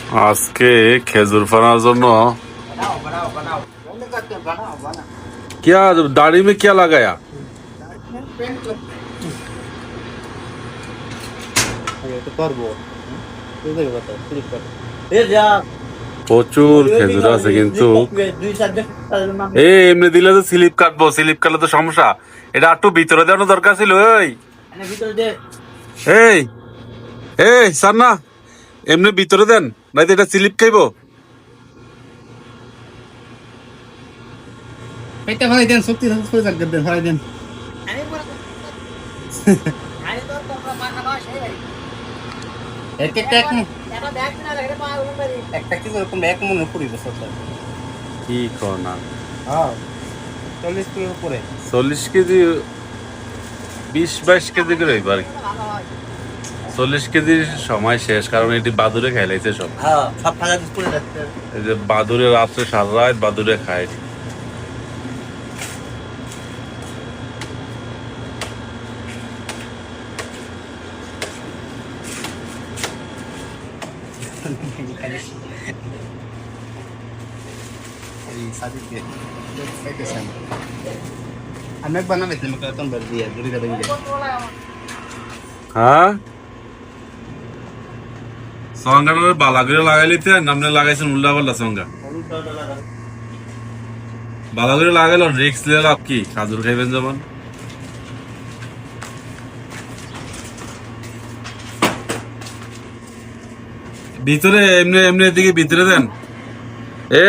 আজকে খেজুর ফানার জন্য क्या दाढ़ी में क्या लगाया? প্রচুর খেজুর আছে কিন্তু এমনি দিলে তো স্লিপ কাটবো, স্লিপ কাটলে তো সমস্যা। এটা একটু ভিতরে দেওয়ানো দরকার ছিল। এই এই স্যার না, এমনি ভিতরে দেন, নয়তো এটা স্লিপ খাইবো। পেটটা ভাই দেন, শক্তি করে দেন, ভাই দেন। কি করনা 40 কেজি 20-22 কেজি করে এবার 40 কেজির সময় শেষ, কারণ এটি বাদুরে খাইলাইছে সব। এই যে বাদুরে রাত্রে সারা রাত বাদুরে খায়। अनेक बना लेते हैं, मैं कहता हूँ भर दिया दूरी का देंगे। হ্যাঁ, সঙ্গাটার বালা করে লাগাই লিতে নামনে লাগাইছেন উল্টা পাল্টা সঙ্গা। বালা করে লাগাইল রিক্স নিয়ে লাভ কি? খাজুর খাইবেন যেমন। ভিতরে এমনি এমনি দিকে ভিতরে দেন।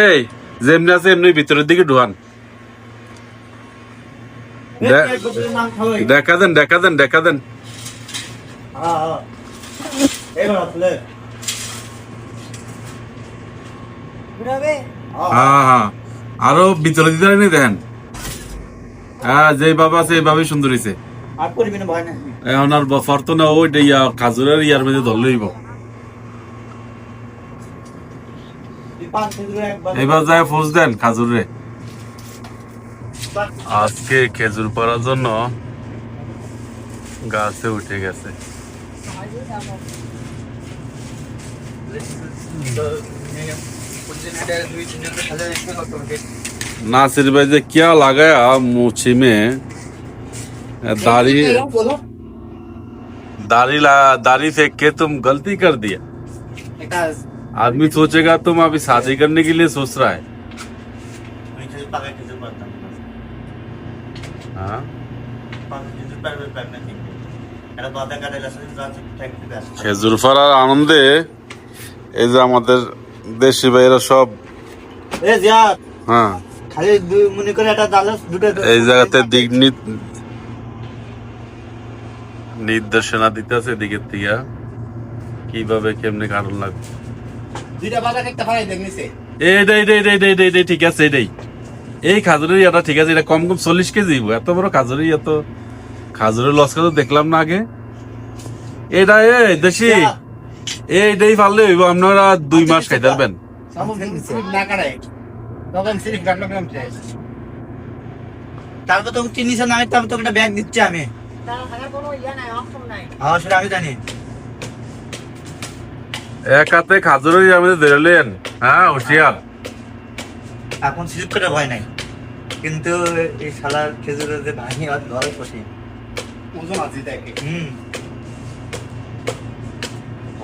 এই যেমনি আছে এমনি ভিতরের দিকে ঢুয়ান। দেখা দেন, দেখা দেন, দেখা দেন। হ্যাঁ হ্যাঁ, আরো ভিতরে দিতে পারেনি দেখেন। হ্যাঁ, যে বাবা আছে এইভাবেই সুন্দর হয়েছে। এখন আর বফর তো না, ওইটা ইয়া খাজুরের ইয়ার মধ্যে ধরলেইব। এবার যায় ফোজ দেন খাজুরে। আজকে খেজুর পাড়ার জন্য গাছে উঠে গেছে। नासिर भाई जी क्या लगाया मूछी में? दाढ़ी दाढ़ी दाढ़ी फेंक के तुम गलती कर दिया। आदमी सोचेगा तुम अभी शादी करने के लिए सोच रहा है। हाँ, খেজুর ফাড়ার আনন্দে এই যে আমাদের দেশি ভাইরা সব হ্যাঁ এই জায়গাতে দিক নির্দেশনা দিতেছে এদিকের থেকে কিভাবে কেমনে কারণ লাগবে। এইটাই ঠিক আছে, এটাই এই খাজুরের ইয়াটা ঠিক আছে। এটা কম কম 40 কেজি, এত বড় খাজুরের ইয়া তো খাজুরের লস্কা তো দেখলাম না আগে। এটা দেশি এইটাই পারলে হইব, আপনারা 2 মাস খাইতে পারবেন। তারপর তো চিনিস না, তারপর তোকে একটা ব্যাগ দিচ্ছি আমি। হ্যাঁ, সেটা আমি জানি। এক হাতে খাজুরের ইয়ার মধ্যে ধরলেন। হ্যাঁ, হুঁশিয়ার। এখন স্লিপ করে ভয় নাই, কিন্তু এই শালার খেজুরের যে ভাঙি আর ধরে কঠিন ওজন আছে দেখে।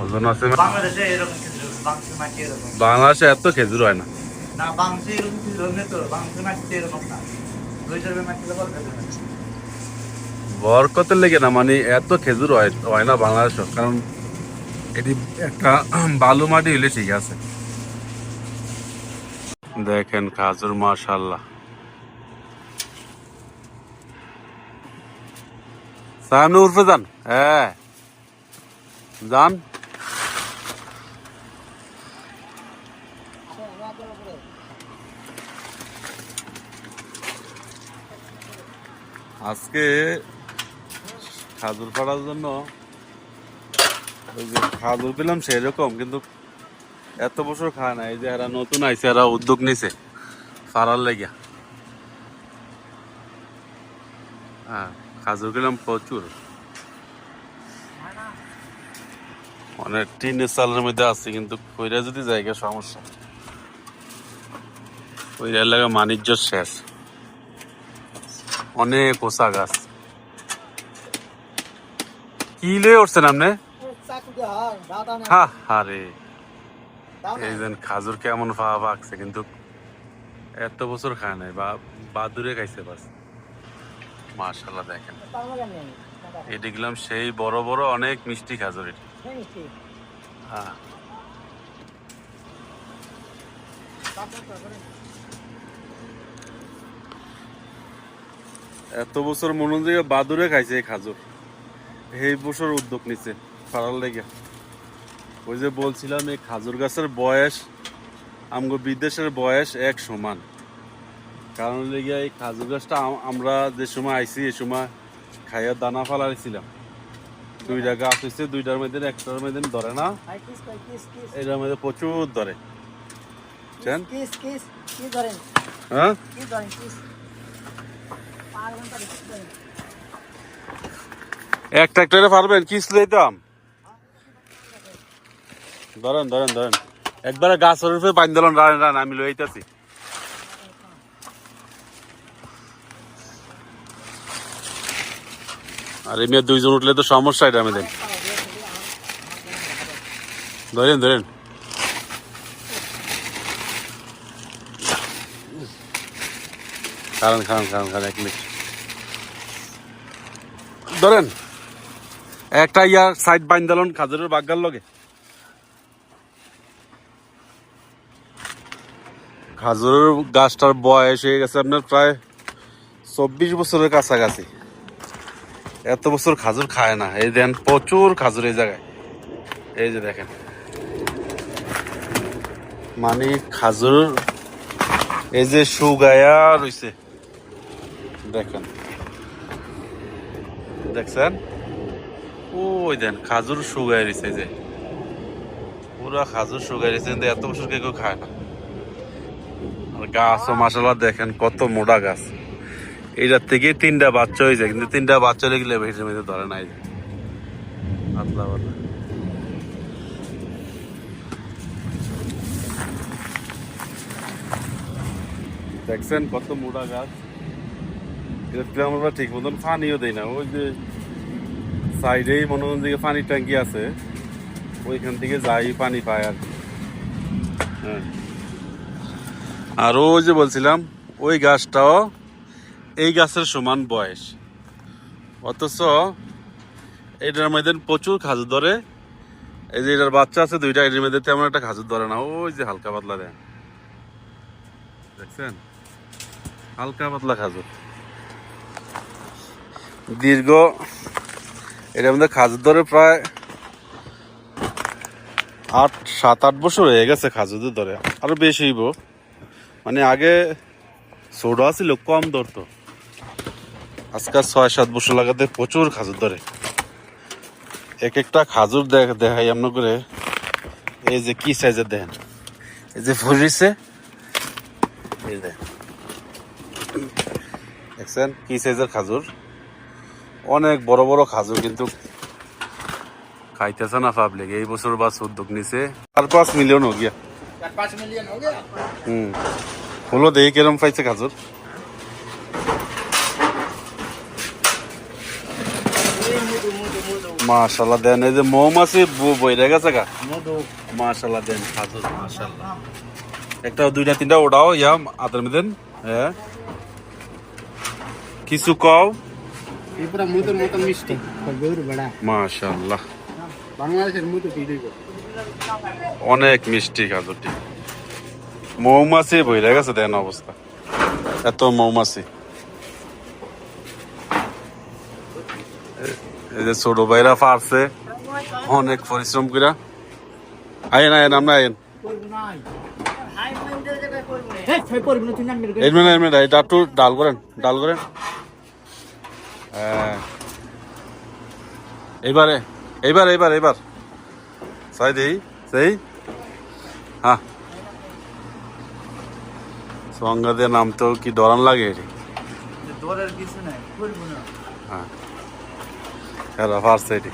ওজন আছে। বাংলাদেশে এরকম খেজুর, বাংলাদেশের মাটি এরকম। বাংলাদেশে এত খেজুর হয় না। না, বাংলাদেশে এরকম খেজুর হয় না তো, বাংলাদেশের মাটিতে এরকম না। দুইটার মাটিতে বল খেজুর না। বরকতের লেগে না, মানে এত খেজুর হয় না বাংলাদেশে, কারণ এটি একটা বালু মাটি হইলে ঠিক আছে। দেখেন খাজুর মাশাআল্লাহ। সামনে উঠবে যান। হ্যাঁ যান। আজকে খাজুর ফাড়ার জন্য ওই যে খাজুর পেলাম সেরকম, কিন্তু এত বছর খায় না। এই যে এরা নতুন আইছে, এরা উদ্যোগ নিছে ফাড়ার লেগে। হ্যাঁ, খাজুর পেলাম প্রচুর। অনেক টিনের চালের মধ্যে আছে, কিন্তু কইরা যদি জায়গা সমস্যা, কইরা লাগে মানিজ্য শেষ। অনেক ওষা গাছ। কি লয়ে উঠছেন আপনি? হা আরে এই যেন খাজুর কেমন পাওয়া পাকছে, কিন্তু এত বছর খায় নাই, বা বাদুরে খাইছে বাস। মাশাআল্লাহ দেখেন, এই দেখলাম সেই বড় বড় অনেক মিষ্টি খাজুর এটা। হ্যাঁ, এত বছর মনে হয় যে বাদুরে খাইছে এই খাজুর, এই বছর উদ্যোগ নিচ্ছে ফারাল লেগে। ওই যে বলছিলাম এই খাজুর গাছের বয়স আমগো বিদেশের বয়স এক সমান। কারণ লেগে এই খাজুর গাছটা আমরা যে সময় আইছি এই সময় খাইয়া দানা ফালাইছিলাম। দুইটা গাছ হয়েছে, দুইটার মধ্যে একটার মধ্যে ধরে না, এটার মধ্যে প্রচুর ধরে। হ্যাঁ, একটা একটা পারবেন কিস লইতাম। ধরেন ধরেন ধরেন, একবারে গাছের উপরে বান্ধ দিলেন, রান রান আমি লইতাছি। আর এমনি দুইজন উঠলে তো সমস্যা, এটা আমি দেন। ধরেন ধরেন, খান খান খান খান, 1 মিনিট ধরেন। একটা ইয়ার সাইড বাইন দিলেন খাজুরের বাগার লগে। খাজুরের গাছটার বয়স হয়ে গেছে আপনার প্রায় 24 বছরের কাছাকাছি। এত বছর খাজুর খায় না। এই দেন প্রচুর খাজুর এই জায়গায়, এই যে দেখেন, মানে খাজুর এই যে সুগায়া রইছে দেখেন, দেখছেন ওই দেন খাজুর সুগায় রয়েছে, যে পুরা খাজুর সুগায় রয়েছে, কিন্তু এত বছর কেউ খায় না। আর গাছও মাশাআল্লাহ দেখেন কত মোটা গাছ। এইটার থেকে 3টা বাচ্চা হয়েছে, কিন্তু 3টা বাচ্চা লেগে ভেসে মেঝে ধরে নাই। আল্লাহ আল্লাহ, দেখছেন কত মোটা গাছ। এটাতে আমরা ঠিক মতন পানিও দেই না। ওই যে সাইডেই মনে হয় দিকে পানির ট্যাঙ্কি আছে, ওইখান থেকে যাই পানি পায় আর। হ্যাঁ, আর ওই যে বলছিলাম ওই গাছটাও এই গাছের সমান বয়স, অথচ এটার মধ্যে প্রচুর খাজুর ধরে। এই যে এটার বাচ্চা আছে 2টা, এটার মধ্যে তেমন একটা খাজুর ধরে না। ওই যে হালকা পাতলা দেন, দেখছেন হালকা পাতলা খাজুর। দীর্ঘ এটার মধ্যে খাজুর ধরে প্রায় 7-8 বছর হয়ে গেছে খাজুর ধরে, আরো বেশি হইব। মানে আগে ছোট ছিল, কম ধরতো, আজকাল 6-7 বছর লাগাতে প্রচুর খাজুর ধরে। এক একটা খাজুর দেখাই এমন করে, এই যে কি সাইজের দেখেন, এই যে ফুরিছে, এই দেখছেন কি সাইজের খাজুর, অনেক বড় বড় খাজুর, কিন্তু খাইতেছে না পাবলিক। এই বছর বাস উদ্যোগ নিছে, 4-5 মিলিয়ন हो गया। 4-5 मिलियन हो गया। হলো দেখি কিরম পাইছে খাজুর। মাশাআল্লাহ দেন, এই যে মৌমাছি বইরে গেছে গা, মাশাআল্লাহ দেন খাজুর, মাশাআল্লাহ। একটা 2টা 3টা ওড়াও ইয়া আদর মধ্যে। হ্যাঁ, কিছু কও। এই পুরো মুদের মত মিষ্টি, খজুর বড়া, মাশাআল্লাহ। বাংলাদেশের মুদ পিড়ি গো, অনেক মিষ্টি খাজুরটি। মৌমাছি বইরে গেছে দেন অবস্থা, এত মৌমাছি। এই যে ছোট ভাইরা পারছে অনেক পরিশ্রম করে। আইন আইন, আমরা আইন এটা একটু ডাল করেন, ডাল করেন। হ্যাঁ, এইবারে এইবার এইবার এইবার সাই দেই সেই। হ্যাঁ, সঙ্গা দিয়ে নাম তো কি ডরান লাগে এটি। দরের কিছু নাই, করব না। হ্যাঁ, এরা পারছে এটি।